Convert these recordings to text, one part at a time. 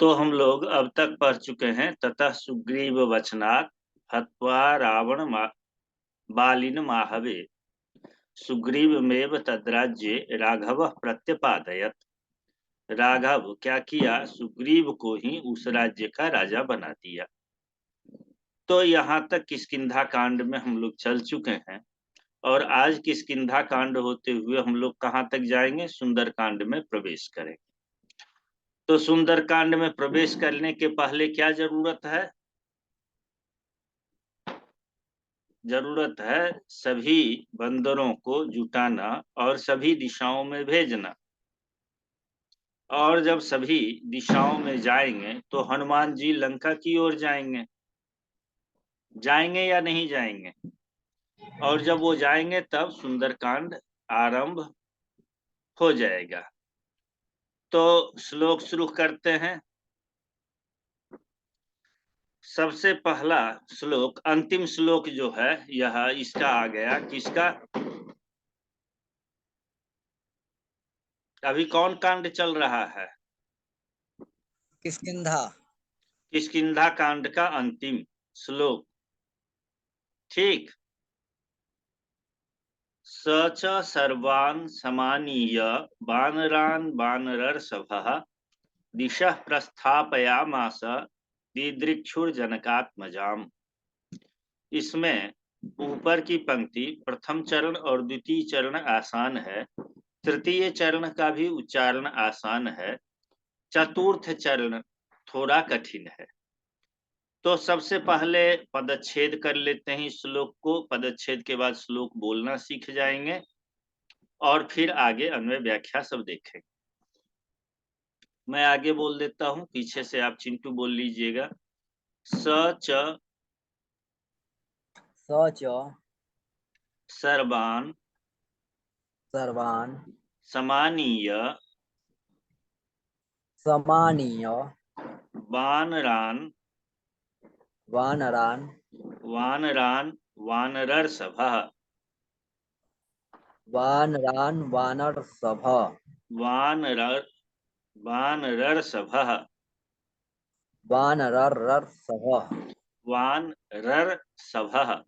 तो हम लोग अब तक पढ़ चुके हैं। ततः सुग्रीव वचनात् हत्वा रावण बालिन माहवे सुग्रीवमेव तद्राज्ये राघव प्रत्यपादयत। राघव क्या किया, सुग्रीव को ही उस राज्य का राजा बना दिया। तो यहाँ तक किष्किंधा कांड में हम लोग चल चुके हैं और आज किष्किंधा कांड होते हुए हम लोग कहाँ तक जाएंगे, सुंदर कांड में प्रवेश करेंगे। तो सुंदर कांड में प्रवेश करने के पहले क्या जरूरत है? जरूरत है सभी बंदरों को जुटाना और सभी दिशाओं में भेजना। और जब सभी दिशाओं में जाएंगे तो हनुमान जी लंका की ओर जाएंगे। जाएंगे या नहीं जाएंगे? और जब वो जाएंगे तब सुंदरकांड आरंभ हो जाएगा। तो श्लोक शुरू करते हैं। सबसे पहला श्लोक, अंतिम श्लोक जो है यह इसका आ गया, किसका? अभी कौन कांड चल रहा है? किष्किंधा। किष्किंधा कांड का अंतिम श्लोक। ठीक। स च सर्वान् समानीय वानरान् वानरर्षभः दिशः प्रस्थापयामास दिदृक्षुर्जनकात्मजाम्। इसमें ऊपर की पंक्ति प्रथम चरण और द्वितीय चरण आसान है, तृतीय चरण का भी उच्चारण आसान है, चतुर्थ चरण थोड़ा कठिन है। तो सबसे पहले पदच्छेद कर लेते हैं इस श्लोक को। पदच्छेद के बाद श्लोक बोलना सीख जाएंगे और फिर आगे अन्वय व्याख्या सब देखेंगे। मैं आगे बोल देता हूं, पीछे से आप चिंटू बोल लीजिएगा। स च सर्वान् सर्वान् समानीय समानीय वानरान् वानरान् वानरान् वानरर्षभः वानरर्षभः वानरर्षभः वानरर्षभः वानरर्षभः।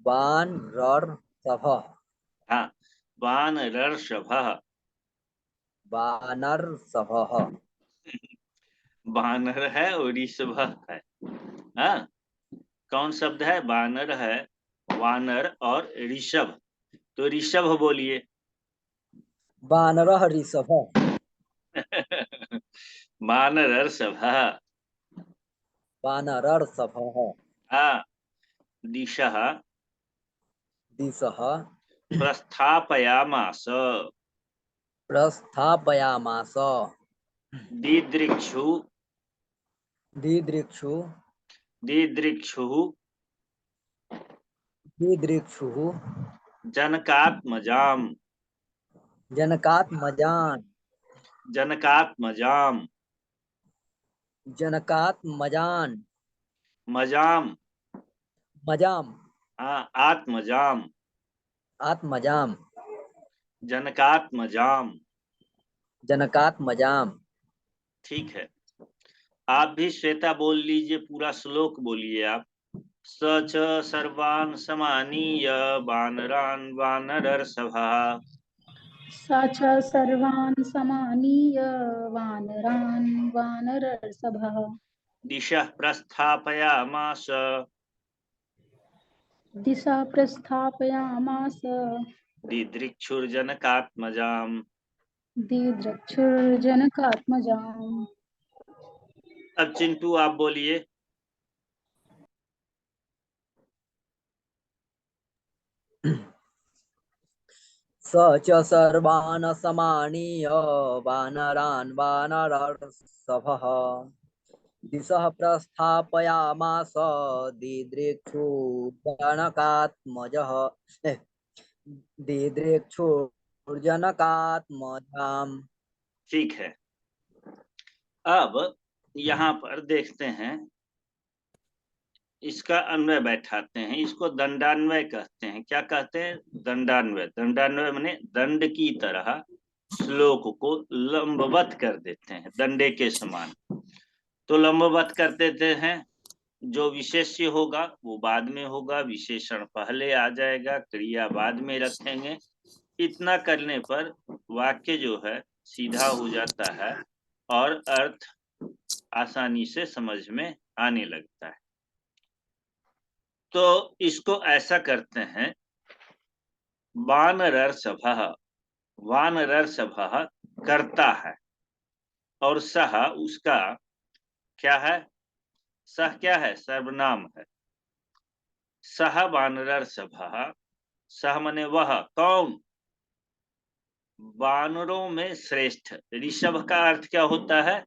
वानरर्षभः हाँ, वानरर्षभः। वानरर्षभः। वानर है और ऋषभ है। हाँ, कौन शब्द है? वानर है, वानर और ऋषभ। तो ऋषभ बोलिए। वानरः ऋषभः। वानरर्षभः। वानरर्षभः। हाँ, दिशः दिशः प्रस्थापयामास प्रस्थापयामास दिदृक्षु दिदृक्षु दिदृक्षुः दिदृक्षुः जनकात्मजाम् जनकात्मजान् जनकात्मजाम् जनकात्मजान् मजाम। मजाम् हाँ, आत्मजाम। आत्मजाम् जनकात्मजाम। जनकात्मजाम्। ठीक है। आप भी श्वेता बोल लीजिए, पूरा श्लोक बोलिए आप। स च सर्वान् समानीय वानरान् वानरर्षभः स च सर्वान् समानीय वानरान् वानरर्षभः दिशः प्रस्थापयामास दिशा प्रस्थापयामास दिदृक्षुर्जनकात्मजाम्। दिदृक्षुर्जनकात्मजाम्। अब चिंटू आप बोलिए। स च सर्वान् समानीय वानरान् वानरर्षभः दिशः प्रस्थापयामास दिदृक्षुर्जनकात्मजः दिदृक्षुर्जनकात्मजाम्। ठीक है। अब यहाँ पर देखते हैं, इसका अन्वय बैठाते हैं। इसको दंडान्वय कहते हैं। क्या कहते हैं? दंडान्वय। दंडान्वय माने दंड की तरह श्लोक को लंबवत कर देते हैं, डंडे के समान। तो लंबवत कर देते हैं, जो विशेष्य होगा वो बाद में होगा, विशेषण पहले आ जाएगा, क्रिया बाद में रखेंगे। इतना करने पर वाक्य जो है सीधा हो जाता है और अर्थ आसानी से समझ में आने लगता है। तो इसको ऐसा करते हैं, वानरर्षभः, वानरर्षभः करता है, और सह उसका क्या है, सह क्या है, सर्वनाम है। सह वानरर्षभः, सह मने वह, कौन, वानरों में श्रेष्ठ। ऋषभ का अर्थ क्या होता है,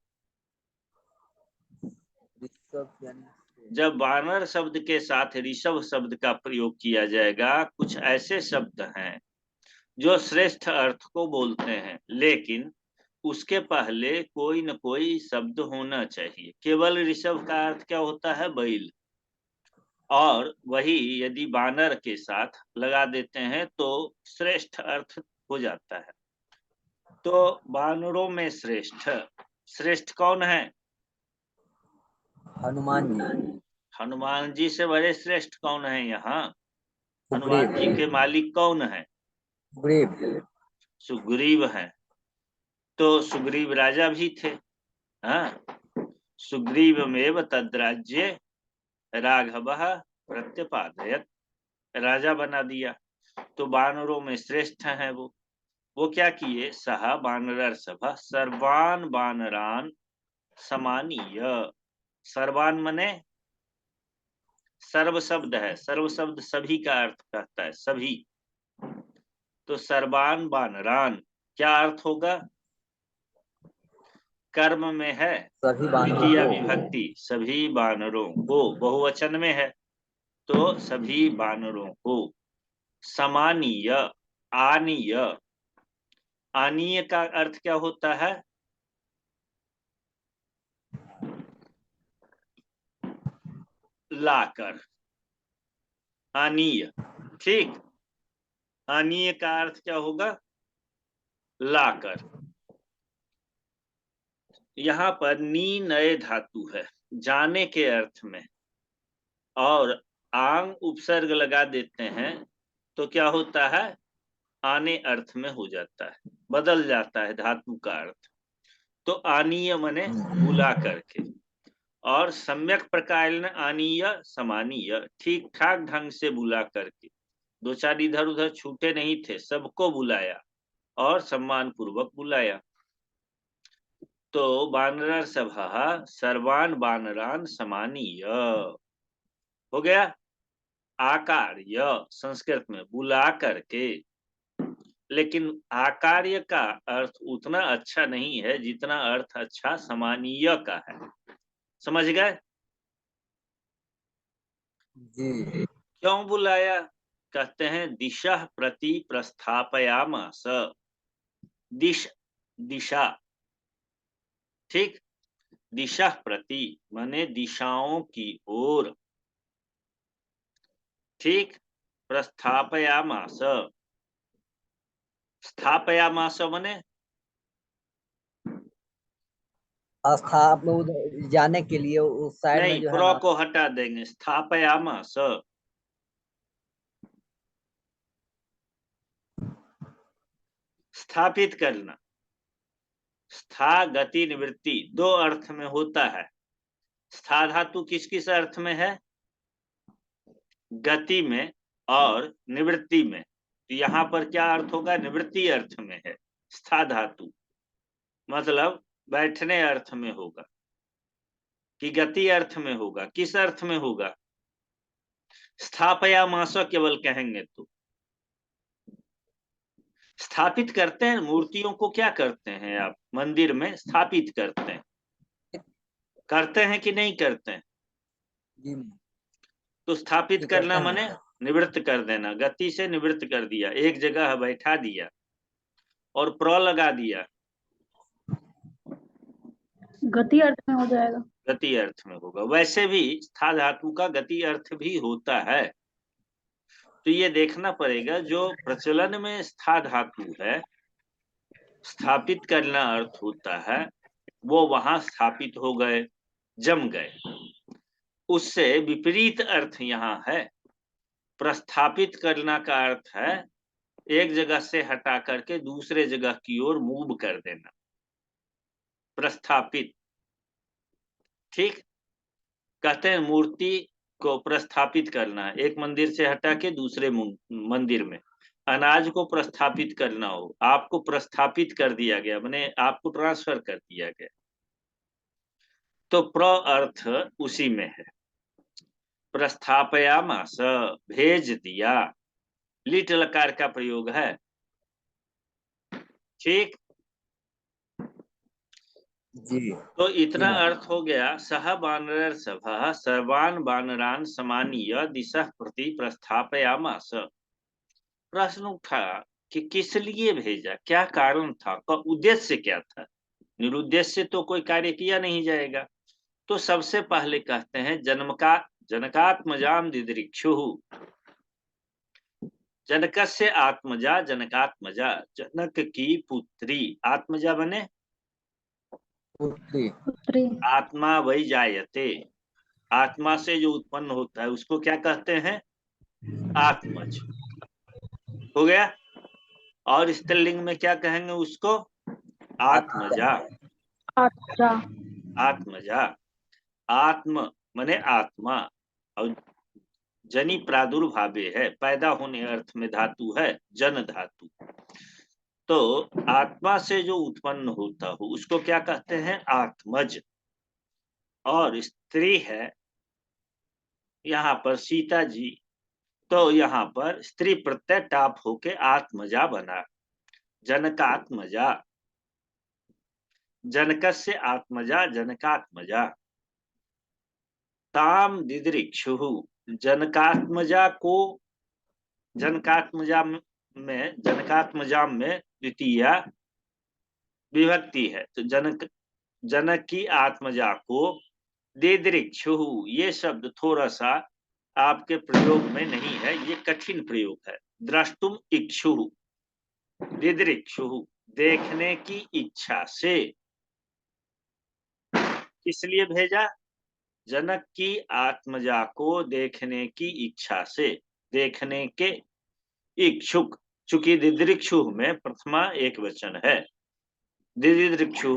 ऋषभ यानी जब वानर शब्द के साथ ऋषभ शब्द का प्रयोग किया जाएगा, कुछ ऐसे शब्द हैं जो श्रेष्ठ अर्थ को बोलते हैं, लेकिन उसके पहले कोई न कोई शब्द होना चाहिए। केवल ऋषभ का अर्थ क्या होता है, बैल, और वही यदि वानर के साथ लगा देते हैं तो श्रेष्ठ अर्थ हो जाता है। तो वानरों में श्रेष्ठ, श्रेष्ठ कौन है, हनुमान जी, हनुमान जी से बड़े श्रेष्ठ कौन है यहाँ, हनुमान जी सुग्रीव, के मालिक कौन है, सुग्रीव, सुग्रीव है। तो सुग्रीव राजा भी थे। हाँ, सुग्रीवमेव तद्राज्ये राघवः प्रत्यपादयत्, राजा बना दिया। तो वानरों में श्रेष्ठ है वो क्या किए, सह वानरर्षभः सर्वान वानरान समानीय। सर्वान मने सर्व शब्द है, सर्व शब्द सभी का अर्थ कहता है, सभी। तो सर्वान वानरान क्या अर्थ होगा, कर्म में है सभी वानरों द्वितीय को, विभक्ति, सभी वानरों को, बहुवचन में है तो सभी वानरों को। समानीय, आनीय, आनीय का अर्थ क्या होता है, लाकर, आनीय, ठीक। आनीय का अर्थ क्या होगा, लाकर। यहाँ पर नी नए धातु है जाने के अर्थ में, और आंग उपसर्ग लगा देते हैं तो क्या होता है, आने अर्थ में हो जाता है, बदल जाता है धातु का अर्थ। तो आनीय मने बुला करके, और सम्यक प्रकार आनीय समानीय, ठीक ठाक ढंग से बुला करके, दो चार इधर उधर छूटे नहीं थे, सबको बुलाया और सम्मान पूर्वक बुलाया। तो वानर सभा सर्वान वानरान समानीय हो गया। आकार्य संस्कृत में बुला करके, लेकिन आकार्य का अर्थ उतना अच्छा नहीं है जितना अर्थ अच्छा समानीय का है, समझ गए। जी, क्यों बुलाया, कहते हैं दिशा प्रति प्रस्थापयामास, दिश, दिशा, ठीक, दिशा प्रति माने दिशाओं की ओर, ठीक, प्रस्थापयामास, स्थापयामास माने स्थाप में उधर जाने के लिए उस साइड में नहीं, जो है प्र ना, को हटा देंगे, स्थापयामास, स्थापित करना। स्था गति निवृत्ति दो अर्थ में होता है। स्था धातु किस किस अर्थ में है, गति में और निवृत्ति में। तो यहाँ पर क्या अर्थ होगा, निवृत्ति अर्थ में है। स्था धातु मतलब बैठने अर्थ में होगा कि गति अर्थ में होगा, किस अर्थ में होगा, स्थापयामास केवल कहेंगे तो। स्थापित करते हैं, मूर्तियों को क्या करते हैं आप, मंदिर में स्थापित करते हैं, करते हैं कि नहीं करते हैं। जी, तो स्थापित जी करना करते माने हैं। निवृत्त कर देना, गति से निवृत्त कर दिया, एक जगह बैठा दिया और प्र लगा दिया, गति अर्थ में हो जाएगा। गति अर्थ में होगा। वैसे भी स्था धातु का गति अर्थ भी होता है। तो ये देखना पड़ेगा, जो प्रचलन में स्था धातु है स्थापित करना अर्थ होता है वो वहां स्थापित हो गए, जम गए। उससे विपरीत अर्थ यहाँ है। प्रस्थापित करना का अर्थ है एक जगह से हटा करके दूसरे जगह की ओर मूव कर देना, प्रस्थापित। ठीक, कहते हैं मूर्ति को प्रस्थापित करना, एक मंदिर से हटा के दूसरे मंदिर में। अनाज को प्रस्थापित करना हो, आपको प्रस्थापित कर दिया गया, माने आपको ट्रांसफर कर दिया गया, तो प्र अर्थ उसी में है। प्रस्थापयामास, भेज दिया, लिट लकार का प्रयोग है। ठीक, जी तो इतना जी अर्थ हो गया। सह वानर सभा सर्वान वानरान समानीय दिशा प्रति प्रस्थापयामास। प्रश्न उठा कि किस लिए भेजा, क्या कारण था, उद्देश्य क्या था। निरुद्देश्य तो कोई कार्य किया नहीं जाएगा। तो सबसे पहले कहते हैं जनकात्मजाम दिदृक्षु। जनकस्य आत्मजा जनकात्मजा, जनक की पुत्री। आत्मजा बने पुत्री। पुत्री। आत्मा वही जायते, आत्मा से जो उत्पन्न होता है उसको क्या कहते हैं, आत्मज। हो गया। और स्त्रीलिंग में क्या कहेंगे उसको, आत्मजा। अच्छा। आत्मजा, आत्म मने आत्मा, और जनि प्रादुर्भावे है, पैदा होने अर्थ में धातु है, जन धातु। तो आत्मा से जो उत्पन्न होता हो उसको क्या कहते हैं, आत्मज। और स्त्री है यहाँ पर सीता जी, तो यहाँ पर स्त्री प्रत्यय टाप होके आत्मजा बना, जनकात्मजा। जनकस्य आत्मजा जनकात्मजा। ताम दिदृक्षु, जनकात्मजा को, जनकात्मजा में, जनकात्मजा में द्वितीय विभक्ति है, तो जनक की आत्मजा को दिदृक्षु। ये शब्द थोड़ा सा आपके प्रयोग में नहीं है, ये कठिन प्रयोग है। द्रष्टुम इक्षु, दिदृक्षु, देखने की इच्छा से। इसलिए भेजा, जनक की आत्मजा को देखने की इच्छा से, देखने के इच्छुक। चूंकि दिदृक्षु में प्रथमा एक वचन है। दिदृक्षु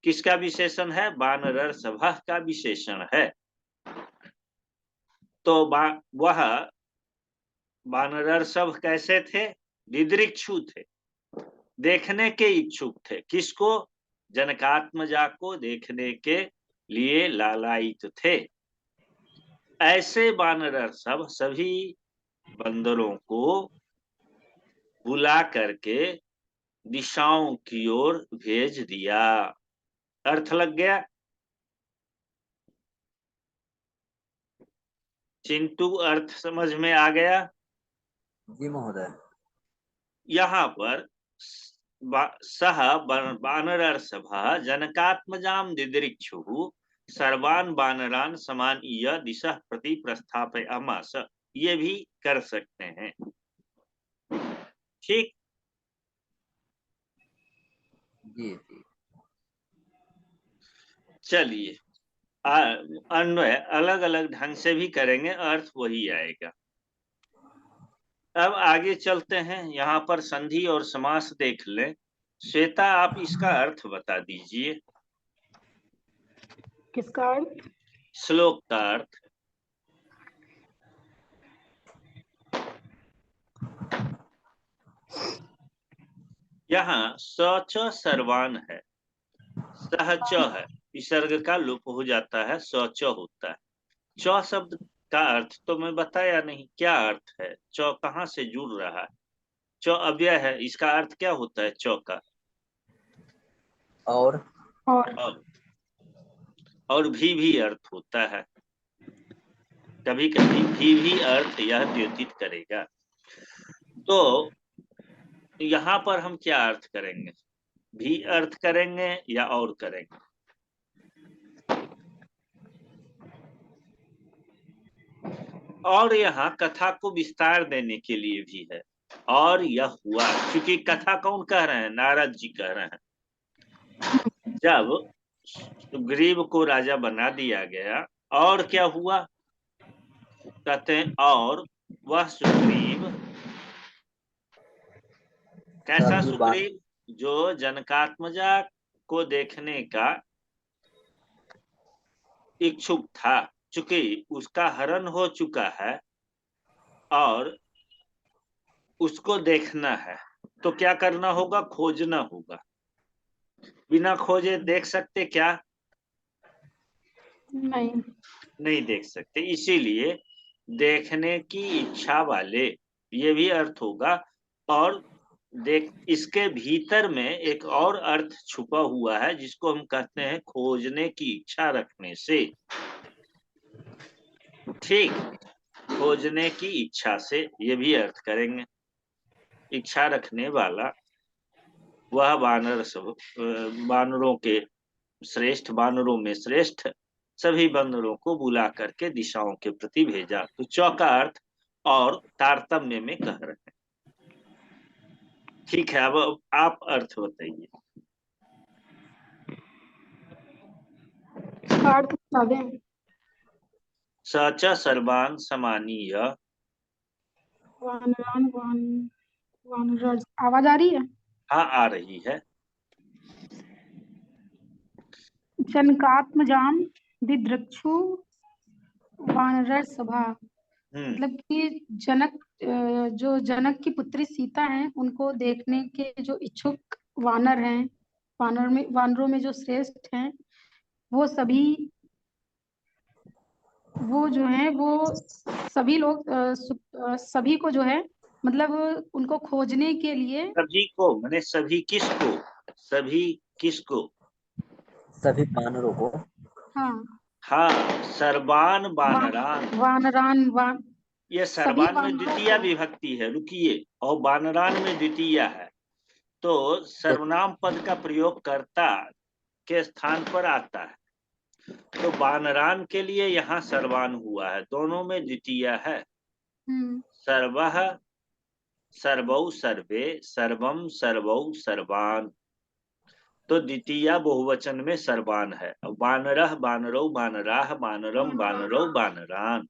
किसका विशेषण है, वानर सभा का विशेषण है। तो वह वानर सब कैसे थे, दिदृक्षु थे, देखने के इच्छुक थे। किसको, जनकात्मजा को देखने के लिए लालायित थे। ऐसे वानर सब सभी बंदरों को बुला करके दिशाओं की ओर भेज दिया। अर्थ लग गया। चिंटू, अर्थ समझ में आ गया। जी महोदय। यहाँ पर सह वानर सभा जनकात्मजाम दिदृक्षु सर्वान वानरान समानीय दिशा प्रति प्रस्थापयामास, ये भी कर सकते हैं। ठीक, जी जी चलिए अन्वय अलग अलग ढंग से भी करेंगे, अर्थ वही आएगा। अब आगे चलते हैं, यहाँ पर संधि और समास देख लें। श्वेता, आप इसका अर्थ बता दीजिए। किसका अर्थ? श्लोक का अर्थ। यहाँ सच सर्वान है, सहच है, विसर्ग का लोप हो जाता है, सच होता है। च शब्द का अर्थ तो मैं बताया नहीं, क्या अर्थ है, च कहाँ से जुड़ रहा है। च अव्यय है, इसका अर्थ क्या होता है च का, और और भी अर्थ होता है। कभी कभी भी अर्थ यह द्योतित करेगा। तो यहाँ पर हम क्या अर्थ करेंगे, भी अर्थ करेंगे या और करेंगे। और यहाँ कथा को विस्तार देने के लिए भी है। और यह हुआ, क्योंकि कथा कौन कह रहे हैं? नारद जी कह रहे हैं। जब सुग्रीव को राजा बना दिया गया, और क्या हुआ? कहते हैं और वह सुग्रीव, कैसा सभी बात सुग्रीव? जो जनकात्मजा को देखने का इच्छुक था, चूंकि उसका हरण हो चुका है और उसको देखना है, तो क्या करना होगा? खोजना होगा। बिना खोजे देख सकते क्या? नहीं। नहीं देख सकते। इसीलिए देखने की इच्छा वाले, ये भी अर्थ होगा। और देख, इसके भीतर में एक और अर्थ छुपा हुआ है जिसको हम कहते हैं खोजने की इच्छा रखने से। ठीक, खोजने की इच्छा से, ये भी अर्थ करेंगे। इच्छा रखने वाला वह वानर सब, वानरों के श्रेष्ठ, वानरों में श्रेष्ठ सभी वानरों को बुला करके दिशाओं के प्रति भेजा। तो चौका अर्थ और तारतम्य में कह रहे हैं। ठीक है, अब आप अर्थ बताइए। अर्थ बता दें। सच सर्वान समानीय। वानरान वान वानरज, आवाज आ रही है? हाँ, आ रही है। जनकात्मजाम दिदृक्षु वानर सभा। हम्म। मतलब कि जनक, जो जनक की पुत्री सीता है उनको देखने के जो इच्छुक वानर हैं, वानरों में जो श्रेष्ठ हैं, वो सभी, वो जो है वो सभी लोग, सभी को जो है, मतलब उनको खोजने के लिए। सभी को माने सभी किसको? सभी किसको? सभी बानरों को। हाँ। हाँ, सर्वान वा, बानरान। वानरान वान ये सभी सर्वान में वानरों द्वितीय को। विभक्ति है, रुकिए, और बानरान में द्वितीय है। तो तो सर्वनाम पद का प्रयोग कर्ता के स्थान पर आता है। तो बानरान के लिए यहाँ सर्वान हुआ है, दोनों में द्वितीय है। सर्वः सर्वौ सर्वे, सर्वम सर्वौ सर्वान। तो द्वितीय बहुवचन में सर्वान है। वानरः बानरौ बानराः, बानरम बानरौ बानरान।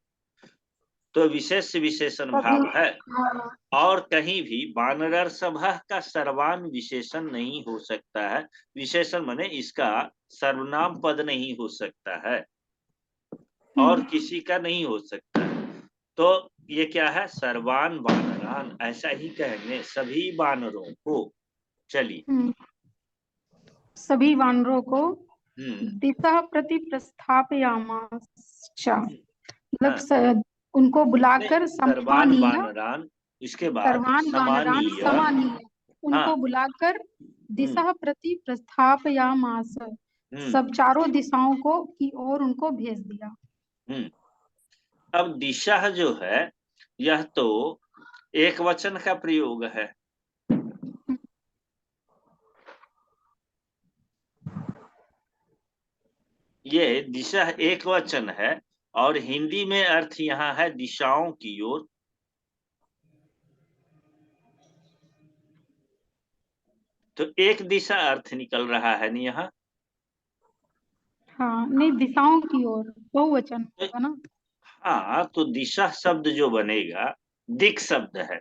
तो विशेष विशेषण सभी। भाव है। हाँ। और कहीं भी वानर सभा का सर्वान विशेषण नहीं हो सकता है। विशेषण माने इसका सर्वनाम पद नहीं हो सकता है, और किसी का नहीं हो सकता है। तो ये क्या है? सर्वान वानरान, ऐसा ही कहेंगे, सभी वानरों को। चलिए। सभी वानरों को हम्म। दिशा प्रति प्रस्थापयामास। मतलब हाँ, उनको नहीं, बुलाकर सर्वान सम्मानीय। वानरान, इसके बाद सर्वान वानरान समानीय। समानीय, हाँ। उनको बुलाकर हम्म। दिशा प्रति प्रस्थापयामास। हम्म। सब चारों दिशाओं को की ओर उनको भेज दिया। हम्म। अब दिशा जो है, यह तो एक वचन का प्रयोग है। ये दिशा एक वचन है, और हिंदी में अर्थ यहाँ है दिशाओं की ओर। तो एक दिशा अर्थ निकल रहा है नहीं यहाँ। हाँ, नहीं, दिशाओं की ओर बहुवचन होगा ना। हाँ, तो दिशा शब्द जो बनेगा, दिक शब्द है।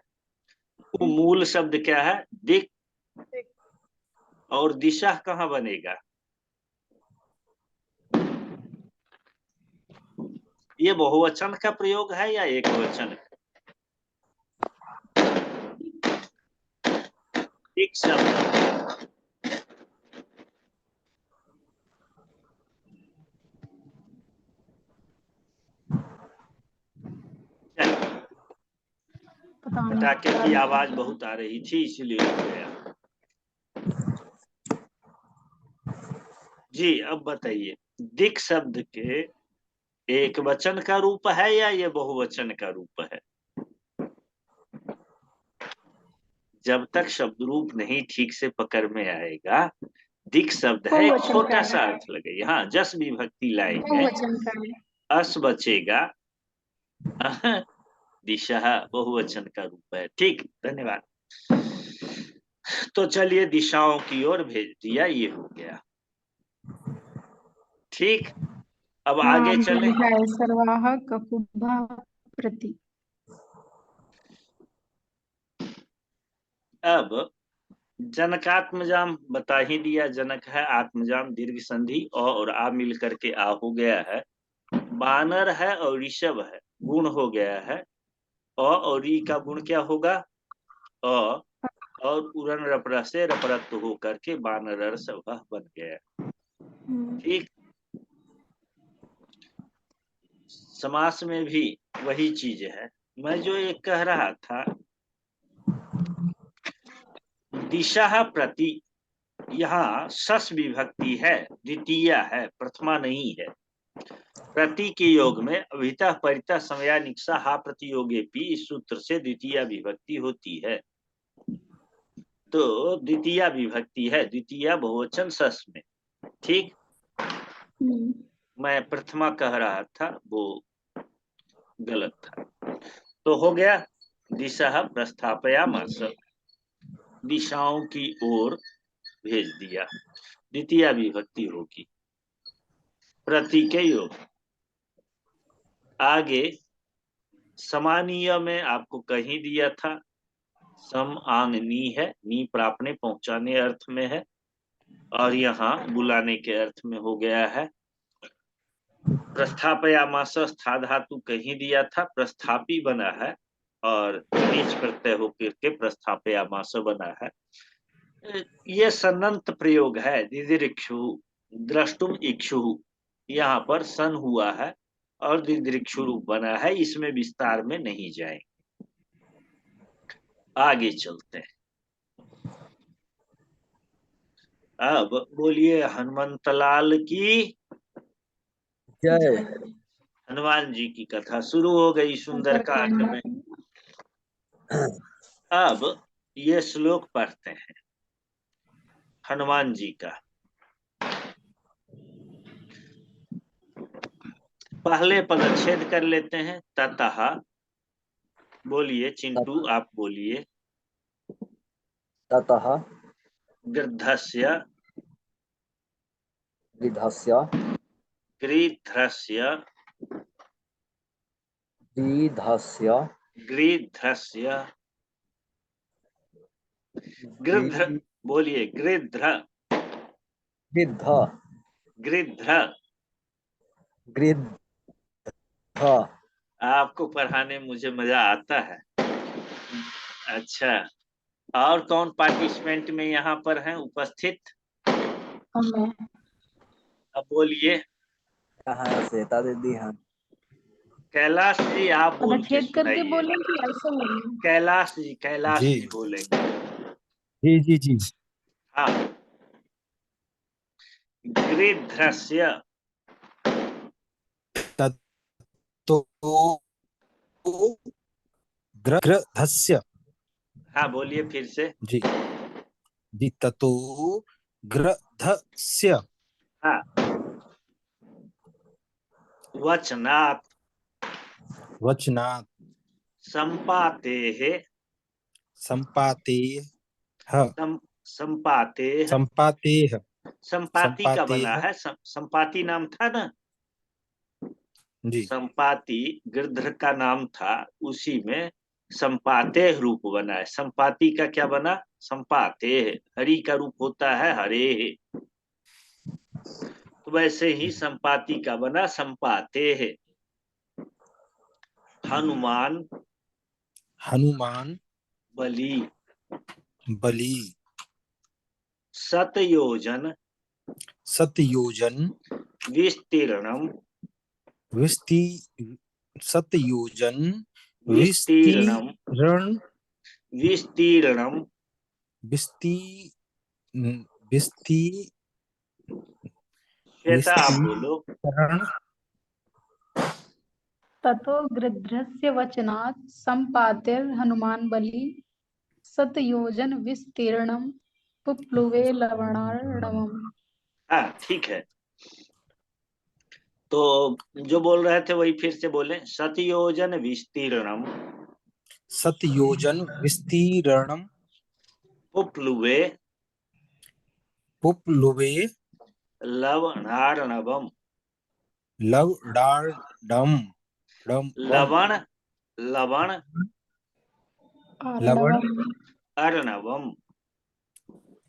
वो मूल शब्द क्या है? दिक। और दिशा कहाँ बनेगा? ये बहुवचन का प्रयोग है या एक वचन? दिक शब्द। चलिए, पता पटाखे की आवाज नहीं। बहुत आ रही थी, इसलिए रुक गया। जी, अब बताइए, दिक शब्द के एक वचन का रूप है या ये बहुवचन का रूप है? जब तक शब्द रूप नहीं ठीक से पकड़ में आएगा, दिक शब्द है, एक बहुवचन का छोटा सा है। अर्थ लगे। हाँ, जस विभक्ति लाएंगे, बहुवचन का है। अस बचेगा। दिशा बहुवचन का रूप है। ठीक, धन्यवाद। तो चलिए दिशाओं की ओर भेज दिया, ये हो गया। ठीक, अब आगे चले। दीर्घाय सर्वाः ककुभः प्रति। अब जनकात्मजाम बता ही दिया, जनक है, आत्मजाम दीर्घ संधि और आ मिल करके आ हो गया है। बानर है और ऋषभ है, गुण हो गया है। और री का गुण क्या होगा? अ और उरन रपरा से रपरत हो करके बानर सभा बन गया। ठीक, समास में भी वही चीज है। मैं जो एक कह रहा था, दिशा प्रति, यहाँ सस विभक्ति है, द्वितीय है, प्रथमा नहीं है। प्रति के योग में अभितः परितः समया निक्षा हा प्रतियोगे पी, इस सूत्र से द्वितीय विभक्ति होती है। तो द्वितीय विभक्ति है, द्वितीय बहुवचन सस में। ठीक, मैं प्रथमा कह रहा था, वो गलत था। तो हो गया दिशा प्रस्थापयामास, दिशाओं की ओर भेज दिया, द्वितीय विभक्ति होगी। प्रति के योग। आगे समानीय में आपको कहीं दिया था, सम आंग नी है, नी प्रापने पहुंचाने अर्थ में है, और यहाँ बुलाने के अर्थ में हो गया है। प्रस्थापयामास स्था धातु कहीं दिया था, प्रस्थापी बना है, और नीच प्रत्यय होकर के प्रस्थापयामास बना है। ये सन्नंत प्रयोग है। दिदिरिक्षु द्रष्टुम इक्षु, यहाँ पर सन हुआ है और दिदिरिक्षु रूप बना है, इसमें विस्तार में नहीं जाएंगे। आगे चलते हैं। अब बोलिए हनुमंतलाल की जय। हनुमान जी की कथा शुरू हो गई सुंदरकांड में। अब ये श्लोक पढ़ते हैं हनुमान जी का। पहले पदच्छेद कर लेते हैं। ततः, बोलिए चिंटू, आप बोलिए। ततः गृद्धस्य विधस्य गृध्रस्य विधस्य गृध्रस्य गृध्र, बोलिए गृध्र गृद्ध गृध्र। गृद्ध। आपको पढ़ाने मुझे मजा आता है। अच्छा, और कौन पार्टिसिपेंट में यहाँ पर हैं उपस्थित? अब बोलिए। कहाँ से दीदी? हाँ, कैलाश जी, आप बोल के छेद करके सुनाइए। बोलें कि ऐसे बोलें? कैलाश जी जी बोलेंगे। जी जी जी। हाँ, गृध्रस्य ततो ग्रधस्य। हाँ बोलिए फिर से। जी जी। ततो ग्रधस्य। हाँ, वचनात् वचनात् संपातेः संपातेः संपातेः संपातेः संपाति का बना संपातेः। है, संपाति नाम था ना। जी संपाति गृध्र का नाम था, उसी में संपाते रूप बना है। संपाति का क्या बना? संपाते। हरि का रूप होता है हरे, तो वैसे ही संपाति का बना संपाते है। हनुमान हनुमान बली बली शतयोजन सतयोजन विस्तीर्णम विस्ती सतयोजन विस्तीर्णम विस्तीर्ण विस्तीर्णम विस्ती विस्ती श्वेता आप बोलो। विस्तीर्ण। ततो गृध्रस्य वचनात् संपातिर हनुमान बलि शतयोजन विस्तीर्णम पुप्लुवे लवणार्णवम्। हाँ ठीक है। तो जो बोल रहे थे वही फिर से बोले। सतयोजन विस्तीर्णम सतयोजन विस्तीर्णम उपलुवे पुपलुवे लवणार्णवम। लवडार्डम डम वम लवण लवण लवण अर्णवम। अर्णवम।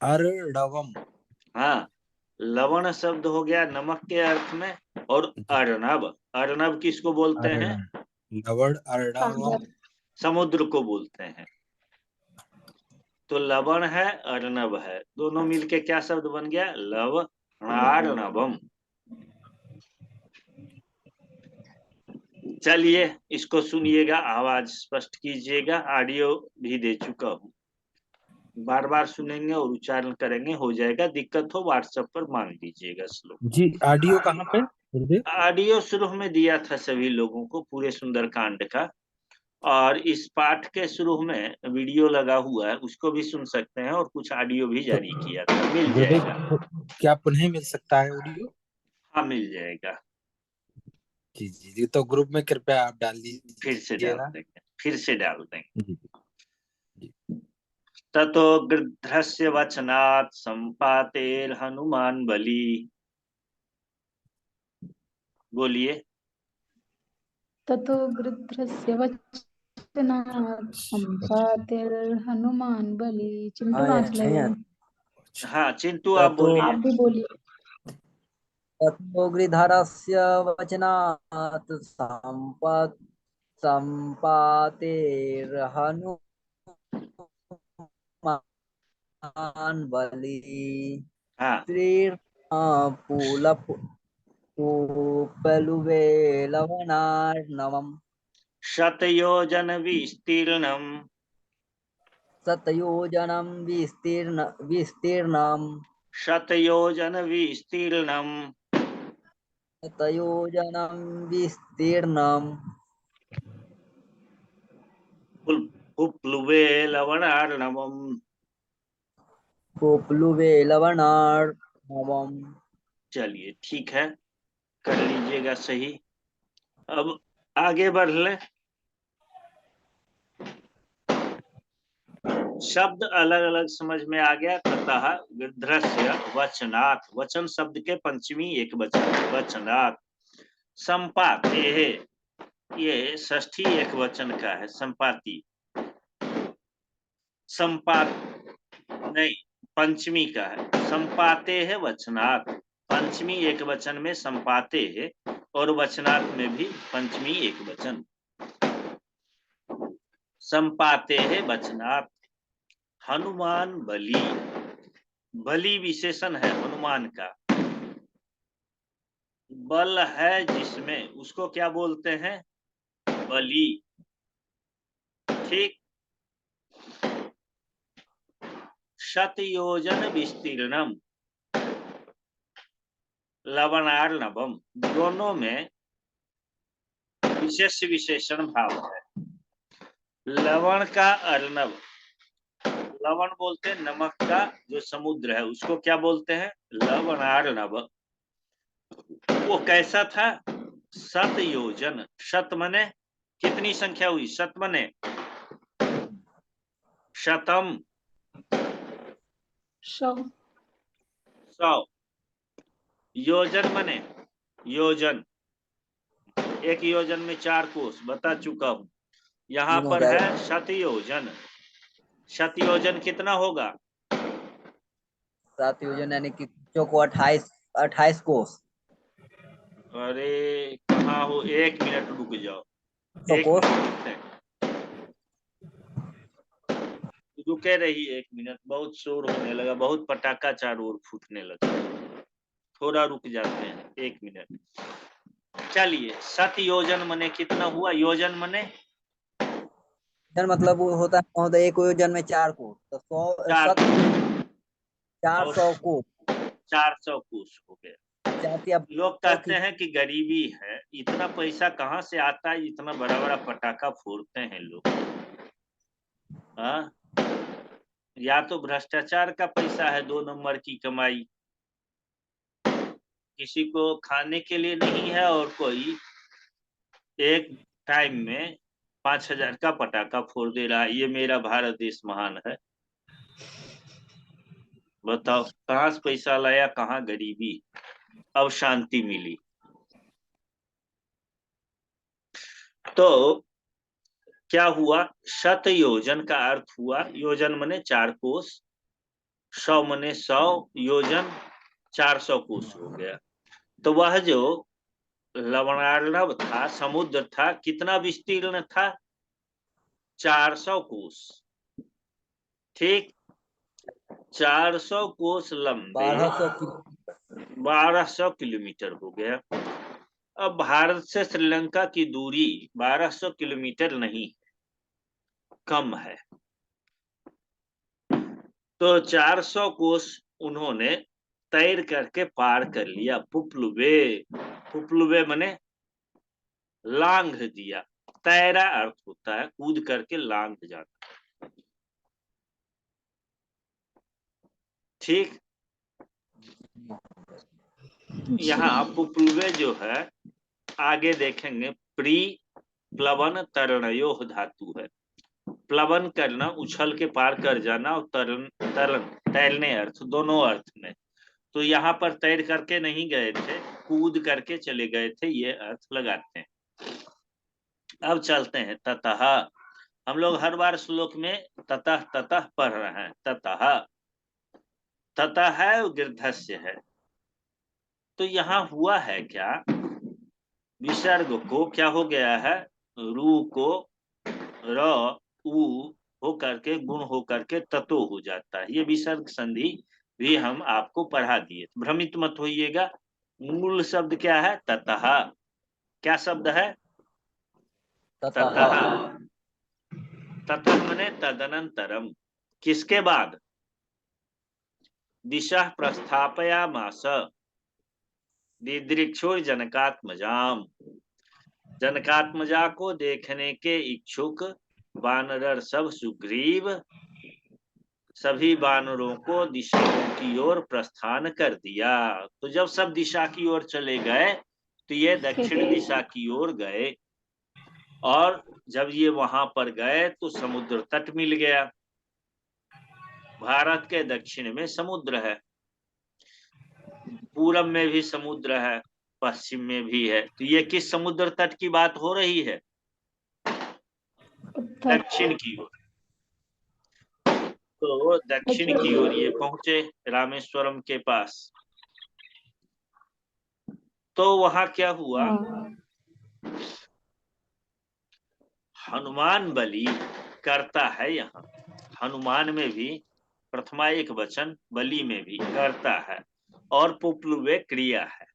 अर्णवम। हाँ, लवण शब्द हो गया नमक के अर्थ में, और अर्णव, अर्णव किसको बोलते हैं? लवण अर्णवम। सागर। समुद्र को बोलते हैं। तो लवण है, अर्णव है, दोनों मिलके क्या शब्द बन गया? लवणार्णवम। चलिए इसको सुनिएगा, आवाज स्पष्ट कीजिएगा। ऑडियो भी दे चुका हूँ, बार बार सुनेंगे और उच्चारण करेंगे, हो जाएगा। दिक्कत हो व्हाट्सएप पर मांग दीजिएगा श्लोक। जी ऑडियो कहाँ पे गुरुदेव? ऑडियो शुरू में दिया था सभी लोगों को पूरे सुंदरकांड का, और इस पाठ के शुरू में वीडियो लगा हुआ है, उसको भी सुन सकते हैं, और कुछ ऑडियो भी तो जारी किया था, मिल गुरुदेव जाएगा। क्या पुनः मिल सकता है ऑडियो? हाँ मिल जाएगा, जी जी जी, तो ग्रुप में कृपया आप डाल फिर से डाल दीजिएगा। देंगे, फिर से डाल देंगे। जी जी। ततो गृध्रस्य वचनात् संपातेर हनुमान बली। बोलिए। ततो गृध्रस्य वचनात् संपातिर्हनुमान् बली। चिंटू हाँ ट्रांसलेट। हाँ चिंटू आप ततो बोलिए। आप भी बोलिए। ततो गृधरस्य वचनात् सम्पातेर्हनुमान् बली। हाँ, पूलवे लवणार्णवम्। शतयोजन विस्तीर्णम शतयोजनं विस्तीर्णं। शतयोजन विस्तीर्णम शतयोजनं विस्तीर्णं। उपप्लुवे लवणार्णवम। पूप्लुवे लवणार्णवम्। चलिए ठीक है, कर लीजिएगा सही। अब आगे बढ़ ले। शब्द अलग अलग समझ में आ गया। ततः गृध्रस्य वचनात्, वचन शब्द के पंचमी एक वचन वचनात्। संपाते, ये षष्ठी एक वचन का है। संपाति, संपात नहीं, पंचमी का है। संपाते है वचनात्, पंचमी एक वचन में संपाते है, और वचनात् में भी पंचमी एक वचन। संपाते है वचनात्। हनुमान बली, बली विशेषण है हनुमान का। बल है जिसमें, उसको क्या बोलते हैं? बली। ठीक। शतयोजन विस्तीर्णम लवणार्णवम, दोनों में विशेष विशेषण भाव है। लवण का अर्णव, लवण बोलते हैं नमक का जो समुद्र है, उसको क्या बोलते हैं? लवणार्णव। वो कैसा था? शतयोजन, शत मने कितनी संख्या हुई? शत मने शतम, 100। 100। योजन मने योजन, एक योजन में 4 कोस, बता चुका हूं। यहाँ 3 हो पर है जाएगा। शतयोजन। शतयोजन कितना होगा? 7 योजन यानी कि चौको 28 कोस। अरे कहाँ हो, 1 मिनट रुक जाओ। 100 एक कोस। मिनट रुके रही, 1 मिनट। बहुत शोर होने लगा, बहुत पटाखा चारों ओर फूटने लगा। थोड़ा रुक जाते हैं, 1 मिनट। चलिए, शत योजन मने कितना हुआ? योजन मने मतलब वो होता है महोदय, एक योजन में 4 कोस, तो 100 4, 400 कोस। 400 कोस हो गया। 4 या लोग 100 कहते हैं कि गरीबी है, इतना पैसा कहाँ से आता है? इतना बड़ा बड़ा पटाखा फोड़ते हैं लोग। हाँ, या तो भ्रष्टाचार का पैसा है, 2 नंबर की कमाई, किसी को खाने के लिए नहीं है और कोई एक टाइम में 5,000 का पटाखा फोड़ दे रहा है। ये मेरा भारत देश महान है। बताओ कहाँ से पैसा लाया, कहाँ गरीबी, अब शांति मिली। तो क्या हुआ, शत योजन का अर्थ हुआ, योजन मने 4 कोस, 100 मने 100 योजन, 400 कोस हो गया। तो वह जो लवणार्णव था, समुद्र था, कितना विस्तीर्ण था, 400 कोस। ठीक, 400 कोस लंबे 1200 किलोमीटर हो गया। अब भारत से श्रीलंका की दूरी 1200 किलोमीटर नहीं, कम है। तो 400 कोस उन्होंने तैर करके पार कर लिया। पुपलुबे, पुपलुबे मने लांघ दिया। तैरा अर्थ होता है कूद करके लांघ जाना। ठीक, यहाँ पुपलुबे जो है, आगे देखेंगे, प्री प्लवन तरणयोः धातु है। प्लवन करना, उछल के पार कर जाना, और तरण तरण तैरने अर्थ, दोनों अर्थ में। तो यहाँ पर तैर करके नहीं गए थे, कूद करके चले गए थे, ये अर्थ लगाते हैं। अब चलते हैं ततः। हम लोग हर बार श्लोक में ततः ततः पढ़ रहे हैं। ततः, ततः है और गृद्धस्य है। तो यहाँ हुआ है क्या, विसर्ग को क्या हो गया है, रू को र उ हो करके गुण हो करके ततो हो जाता है। ये विसर्ग संधि भी हम आपको पढ़ा दिए, भ्रमित मत होइएगा। मूल शब्द क्या है, ततः। क्या शब्द है, ततः। ततः मने तदनंतरम, किसके बाद, दिशा प्रस्थापयामास दिदृक्षुर जनकात्मजाम। जनकात्मजा को देखने के इच्छुक वानर सब सुग्रीव सभी वानरों को दिशाओं की ओर प्रस्थान कर दिया। तो जब सब दिशा की ओर चले गए तो ये दक्षिण दिशा की ओर गए, और जब ये वहां पर गए तो समुद्र तट मिल गया। भारत के दक्षिण में समुद्र है, पूरब में भी समुद्र है, पश्चिम में भी है। तो ये किस समुद्र तट की बात हो रही है, दक्षिण की ओर। तो दक्षिण की ओर ये पहुंचे रामेश्वरम के पास। तो वहां क्या हुआ, हनुमान बलि करता है। यहाँ हनुमान में भी प्रथमा एक वचन, बलि में भी करता है, और पुपलुबे क्रिया है।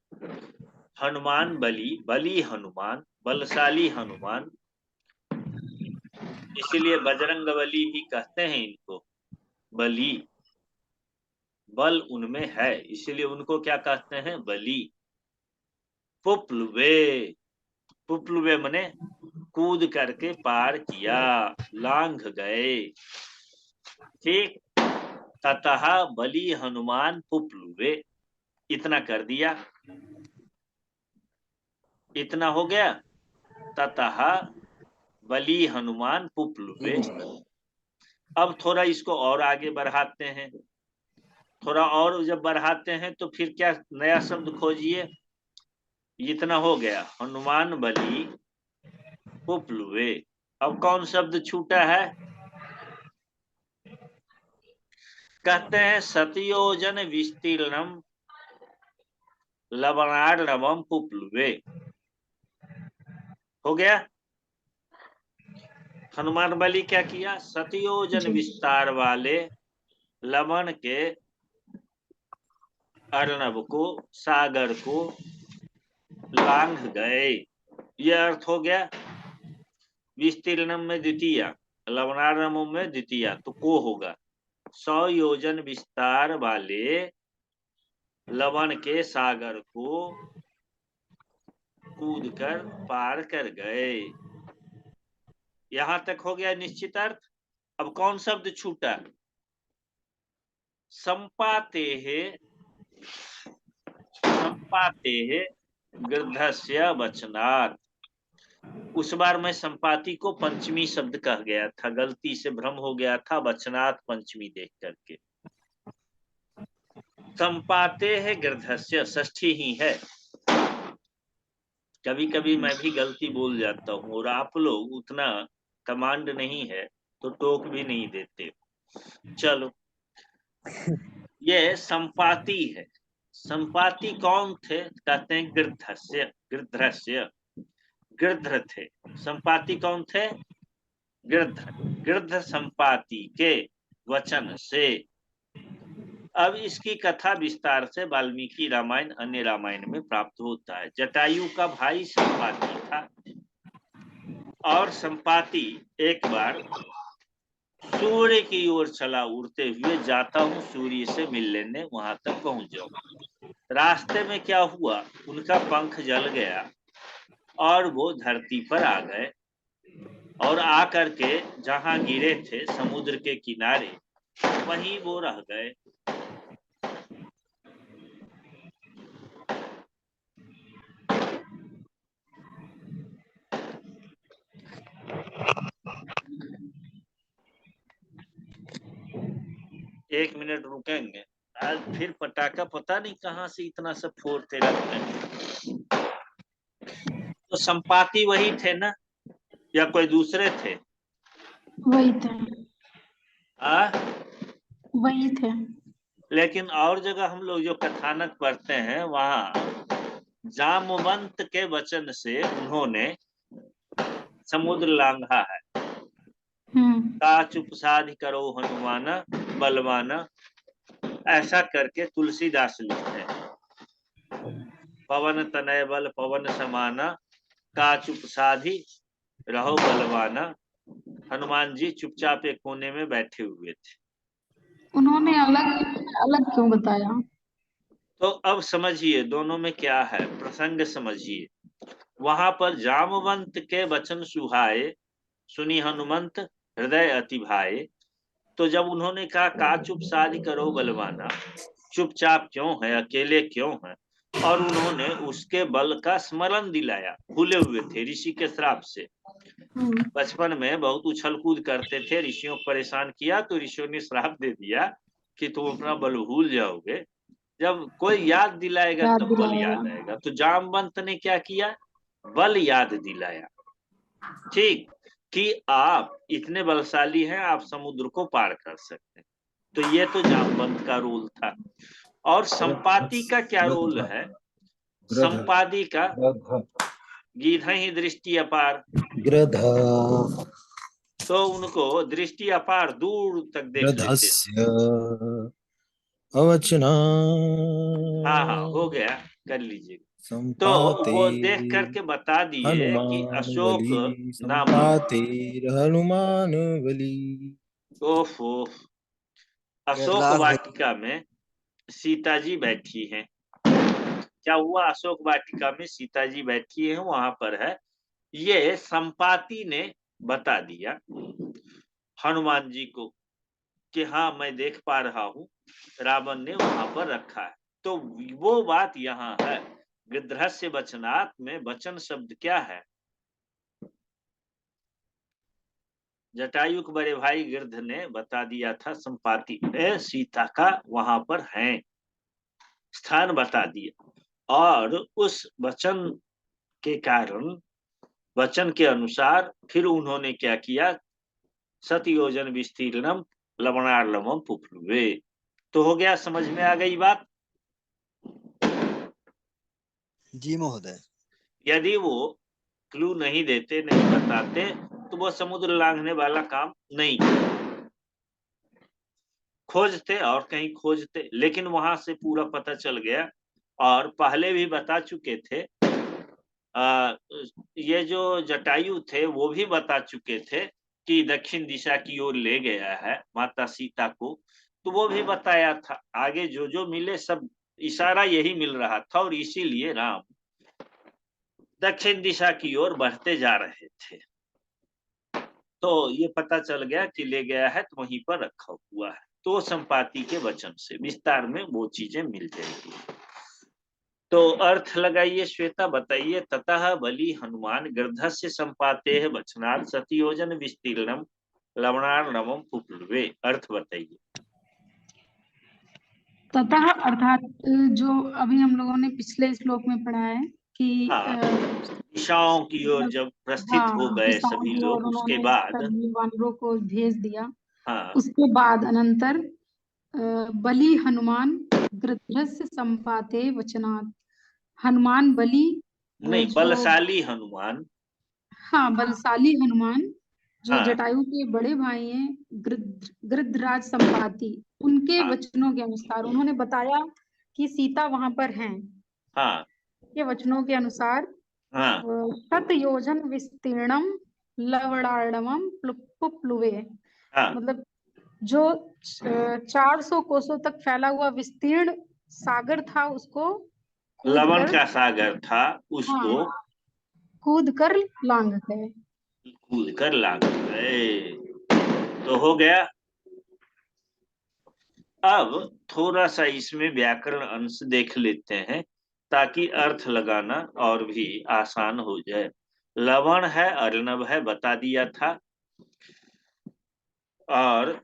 हनुमान बलि, बलि हनुमान, बलशाली हनुमान, इसीलिए बजरंग बली भी कहते हैं इनको। बलि, बल उनमें है, इसीलिए उनको क्या कहते हैं, बलि। पुपलुबे, पुपलुबे मने कूद करके पार किया, लांघ गए। ठीक, ततः बलि हनुमान पुपलुबे, इतना कर दिया, इतना हो गया। ततः बलि हनुमान पुपलुबे। अब थोड़ा इसको और आगे बढ़ाते हैं। थोड़ा और जब बढ़ाते हैं तो फिर क्या नया शब्द खोजिए। इतना हो गया, हनुमान बलि पुपलुबे। अब कौन शब्द छूटा है, कहते हैं सतयोजन विस्तीर्णम लवणार्णवम पुपलुबे। हो गया, हनुमान बलि क्या किया, सतयोजन विस्तार वाले लवण के अर्णव को, सागर को लांघ गए। यह अर्थ हो गया। विस्तीर्णम में द्वितीय, लवणार्णव में द्वितीय, तो को होगा 100 योजन विस्तार वाले लवण के सागर को कूदकर पार कर गए। यहां तक हो गया निश्चित अर्थ। अब कौन शब्द छूटा, संपाते संपाते गृद्धस्य वचनात्। उस बार मैं संपाति को पंचमी शब्द कह गया था, गलती से भ्रम हो गया था वचनात् पंचमी देख करके। संपाते है गृद्धस्य, षष्ठी ही है। कभी कभी मैं भी गलती बोल जाता हूँ और आप लोग उतना कमांड नहीं है तो टोक भी नहीं देते। चलो, ये संपाति है। संपाति कौन थे? कहते हैं गृद्धस्य, गृद्धस्य, गृध्र थे। संपाति कौन थे? गृध्र। गृध्र संपाति के वचन से। अब इसकी कथा विस्तार से वाल्मीकि रामायण अन्य रामायण में प्राप्त होता है। जटायु का भाई संपाति था और संपाति एक बार सूर्य की ओर चला, उड़ते हुए जाता हूँ सूर्य से मिल लेने, वहां तक पहुंच जाऊं। रास्ते में क्या हुआ, उनका पंख जल गया और वो धरती पर आ गए और आकर के जहां गिरे थे समुद्र के किनारे, वहीं वो रह गए। एक मिनट रुकेंगे, आज फिर पटाखा पता नहीं कहां से इतना सब फोड़ते रहते हैं। तो संपाति वही थे ना या कोई दूसरे थे? वही थे, आ? वही थे। लेकिन और जगह हम लोग जो कथानक पढ़ते हैं वहां जामवंत के वचन से उन्होंने समुद्र लांघा है। ता चुप साध करो हनुमान बलवाना, ऐसा करके तुलसीदास लिखते हैं। पवन तनय बल पवन समाना, का चुप साधी रहो बलवाना। हनुमान जी चुपचाप एक कोने में बैठे हुए थे। उन्होंने अलग अलग क्यों बताया? तो अब समझिए दोनों में क्या है, प्रसंग समझिए। वहां पर जामवंत के वचन सुहाए, सुनी हनुमंत हृदय अति भाए। तो जब उन्होंने कहा का चुप साध करो बलवाना, चुपचाप क्यों है, अकेले क्यों है, और उन्होंने उसके बल का स्मरण दिलाया। भूले हुए थे ऋषि के श्राप से, बचपन में बहुत उछल कूद करते थे, ऋषियों को परेशान किया तो ऋषियों ने श्राप दे दिया कि तुम अपना बल भूल जाओगे। जब कोई याद दिलाएगा तब बल याद आएगा। तो जामवंत ने क्या किया, बल याद दिलाया, ठीक, कि आप इतने बलशाली हैं, आप समुद्र को पार कर सकते हैं। तो ये तो जामवंत का रोल था। और संपाति का क्या रोल है? संपाति का गीधा ही दृष्टि अपार, तो उनको दृष्टि अपार दूर तक देख लेते। हाँ हो गया, कर लीजिए। तो वो देख करके बता दिए कि अशोक नामक हनुमान बली। ओफो, अशोक वाटिका में सीता जी बैठी हैं। क्या हुआ, अशोक वाटिका में सीता जी बैठी हैं, वहां पर है। ये संपाति ने बता दिया हनुमान जी को कि हाँ मैं देख पा रहा हूँ, रावण ने वहां पर रखा है। तो वो बात यहाँ है। गृध्रस्य वचनात् में वचन शब्द क्या है? जटायु के बड़े भाई गृध्र ने बता दिया था संपाति में सीता का वहां पर है, स्थान बता दिया। और उस वचन के कारण, वचन के अनुसार फिर उन्होंने क्या किया, सतयोजन विस्तीर्णम लवणार्लवम पुप्लुवे। तो हो गया, समझ में आ गई बात? जी महोदय। यदि वो क्लू नहीं देते, नहीं बताते, तो वो समुद्र लांघने वाला काम नहीं करते। खोजते और कहीं खोजते, लेकिन वहां से पूरा पता चल गया। और पहले भी बता चुके थे, ये जो जटायु थे वो भी बता चुके थे कि दक्षिण दिशा की ओर ले गया है माता सीता को। तो वो भी बताया था। आगे जो जो मिले सब इशारा यही मिल रहा था, और इसीलिए राम दक्षिण दिशा की ओर बढ़ते जा रहे थे। तो ये पता चल गया कि ले गया है तो वहीं पर रखा हुआ है। तो संपाति के वचन से विस्तार में वो चीजें मिल जाएगी। तो अर्थ लगाइए श्वेता, बताइए। ततः बलि हनुमान गृध्रस्य संपाते वचनात् सतयोजन विस्तीर्णम लवणार्णवम पुप्लुवे। अर्थ बताइए। ततः अर्थात जो अभी हम लोगों ने पिछले श्लोक में पढ़ा है कि हाँ, दिशाओं की ओर जब प्रस्थित हो हाँ, गए दिशाओं सभी की ओर लोग, उसके उन्होंने बाद सभी वानरों को भेज दिया। हाँ उसके बाद अनंतर बलि हनुमान गृध्रस्य संपाते वचनात्, हनुमान बलि नहीं, जो बलशाली हनुमान। हाँ बलशाली हनुमान जो हाँ जटायु के बड़े भाई हैं गृध्रराज संपाति, उनके हाँ वचनों के अनुसार उन्होंने बताया कि सीता वहां पर हैं। हाँ के वचनों के अनुसार हाँ शत योजन विस्तीर्णम लवणार्णवम पुप्लुवे, हाँ। मतलब जो 400 कोसों तक फैला हुआ विस्तीर्ण सागर था उसको कूद लवण कर, का सागर था, उसको हाँ, कूद कर लांग गए। कूद कर लांग गए। तो हो गया। अब थोड़ा सा इसमें व्याकरण अंश देख लेते हैं ताकि अर्थ लगाना और भी आसान हो जाए। लवण है, अर्णव है, बता दिया था। और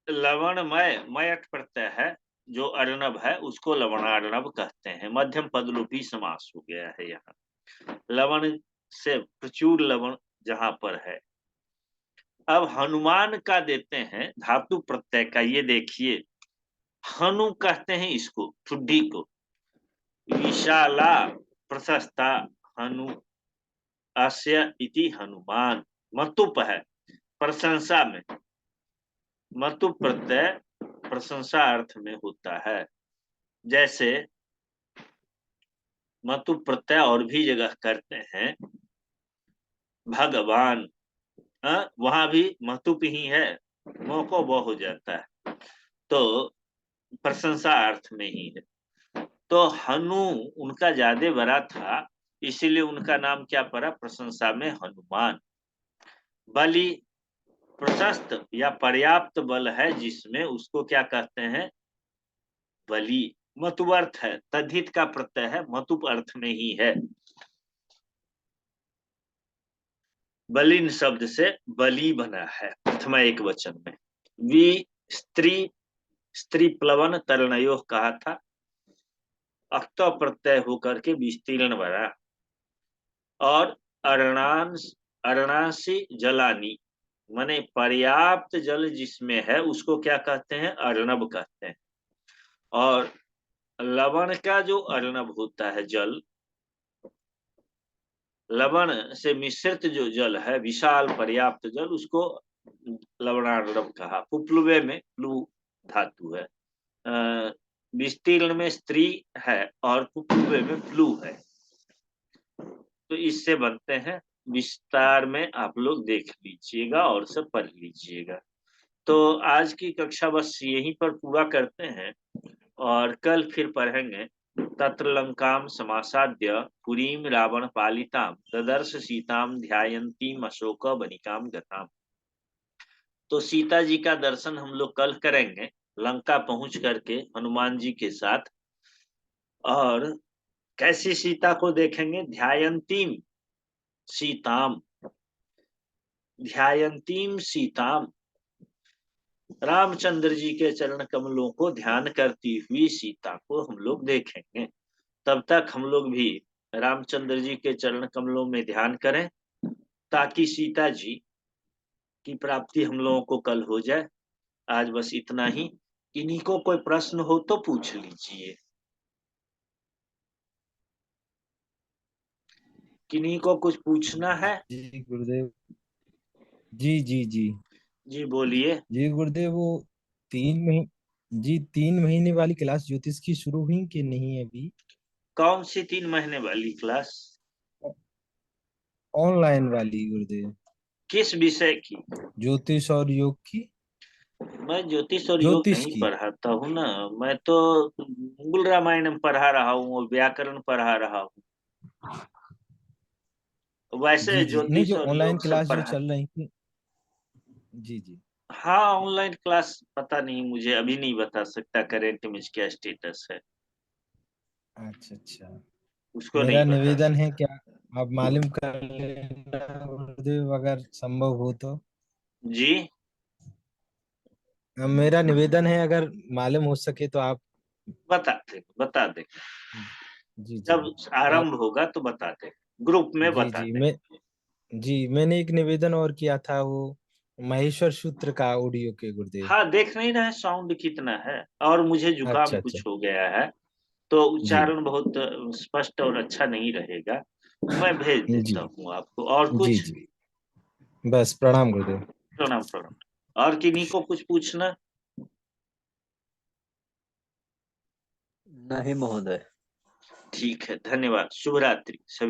लवणमय, मयट प्रत्यय है जो अर्णव है, उसको लवणार्णव कहते हैं। मध्यम पदलोपी समास हो गया है यहाँ। लवण से प्रचुर लवण जहां पर है। अब हनुमान का देते हैं धातु प्रत्यय का, ये देखिए। हनु कहते हैं इसको, ठुड्डी को। विशाला प्रशस्ता हनु अस्य इति हनुमान। मतुप है प्रशंसा में। मतुप प्रत्यय प्रशंसा अर्थ में होता है। जैसे मतुप प्रत्यय और भी जगह करते हैं। भगवान, वहां भी मतुप ही है, मोको वो हो जाता है, तो प्रशंसा अर्थ में ही है। तो हनु उनका ज्यादा बड़ा था, इसीलिए उनका नाम क्या पड़ा, प्रशंसा में हनुमान। बलि प्रशस्त या पर्याप्त बल है जिसमें, उसको क्या कहते हैं, बलि। मतुप अर्थ है, तद्धित का प्रत्यय है, मतुप अर्थ में ही है। बलिन शब्द से बलि बना है प्रथमा एक वचन में। वि स्त्री, स्त्री प्लवन तरणयो कहा था, अक्त प्रत्यय होकर के विस्तीर्ण बना। और अरणांश, अरणांसी जलानी, माने पर्याप्त जल जिसमें है उसको क्या कहते हैं, अर्णव कहते हैं। और लवण का जो अर्णव होता है जल, लवण से मिश्रित जो जल है, विशाल पर्याप्त जल, उसको लवणार्णव कहा। पुप्लुवे में प्लू धातु है, विस्तीर्ण में स्त्री है और पुप्लुवे में प्लू है। तो इससे बनते हैं। विस्तार में आप लोग देख लीजिएगा और सब पढ़ लीजिएगा। तो आज की कक्षा बस यहीं पर पूरा करते हैं और कल फिर पढ़ेंगे। तत्र लंकाम समासाद्य पुरीम रावण पालिताम ददर्श सीताम ध्यायन्तीम अशोक वनिकाम गताम। तो सीता जी का दर्शन हम लोग कल करेंगे लंका पहुंच करके हनुमान जी के साथ। और कैसी सीता को देखेंगे, ध्यायन्तीम सीताम, ध्यायन्तीम सीताम, रामचंद्र जी के चरण कमलों को ध्यान करती हुई सीता को हम लोग देखेंगे। तब तक हम लोग भी रामचंद्र जी के चरण कमलों में ध्यान करें ताकि सीता जी की प्राप्ति हम लोगों को कल हो जाए। आज बस इतना ही। इन्हीं को कोई प्रश्न हो तो पूछ लीजिए। किन्हीं को कुछ पूछना है? जी गुरुदेव। जी जी जी। जी बोलिए। जी गुरुदेव, वो 3 महीने, जी 3 महीने वाली क्लास ज्योतिष की शुरू हुई कि नहीं अभी? कौन सी 3 महीने वाली क्लास? ऑनलाइन वाली गुरुदेव, किस विषय की? ज्योतिष और योग की। मैं ज्योतिष और योग ज्योतिष नहीं की। पढ़ाता हूँ ना। मैं तो मूल रामायण पढ़ा रहा हूँ और व्याकरण पढ़ा रहा हूँ। वैसे जी जी, नहीं ज्योतिष जो और ऑनलाइन योग सब क्लास जो पढ़ा। चल रही थी। जी जी। हाँ, ऑनलाइन क्लास पता नहीं, मुझे अभी नहीं बता सकता करेंट में क्या स्टेटस है। अच्छा अच्छा। उसको मेरा नहीं पता। निवेदन है क्या आप मालूम कर लेना गुरुदेव, अगर संभव हो तो। जी, मेरा निवेदन है, अगर मालूम हो सके तो आप। बता दे। जी जी। जब आप। आरंभ होगा तो बता दे, ग्रुप में जी बता जी दे। मैं। जी मैंने एक निवेदन और किया था, वो महेश्वर सूत्र का ऑडियो के गुरुदेव। हाँ, देख नहीं रहे साउंड कितना है, और मुझे जुकाम अच्छा अच्छा। कुछ हो गया है, तो जी उच्चारण बहुत स्पष्ट और अच्छा नहीं रहेगा। मैं भेज जी देता हूँ आपको। और जी कुछ? जी। बस प्रणाम गुरुदेव। प्रणाम प्रणाम। और किन्हीं को कुछ पूछना? नहीं महोदय। ठीक है, धन्यवाद। शुभ रात्रि सभी।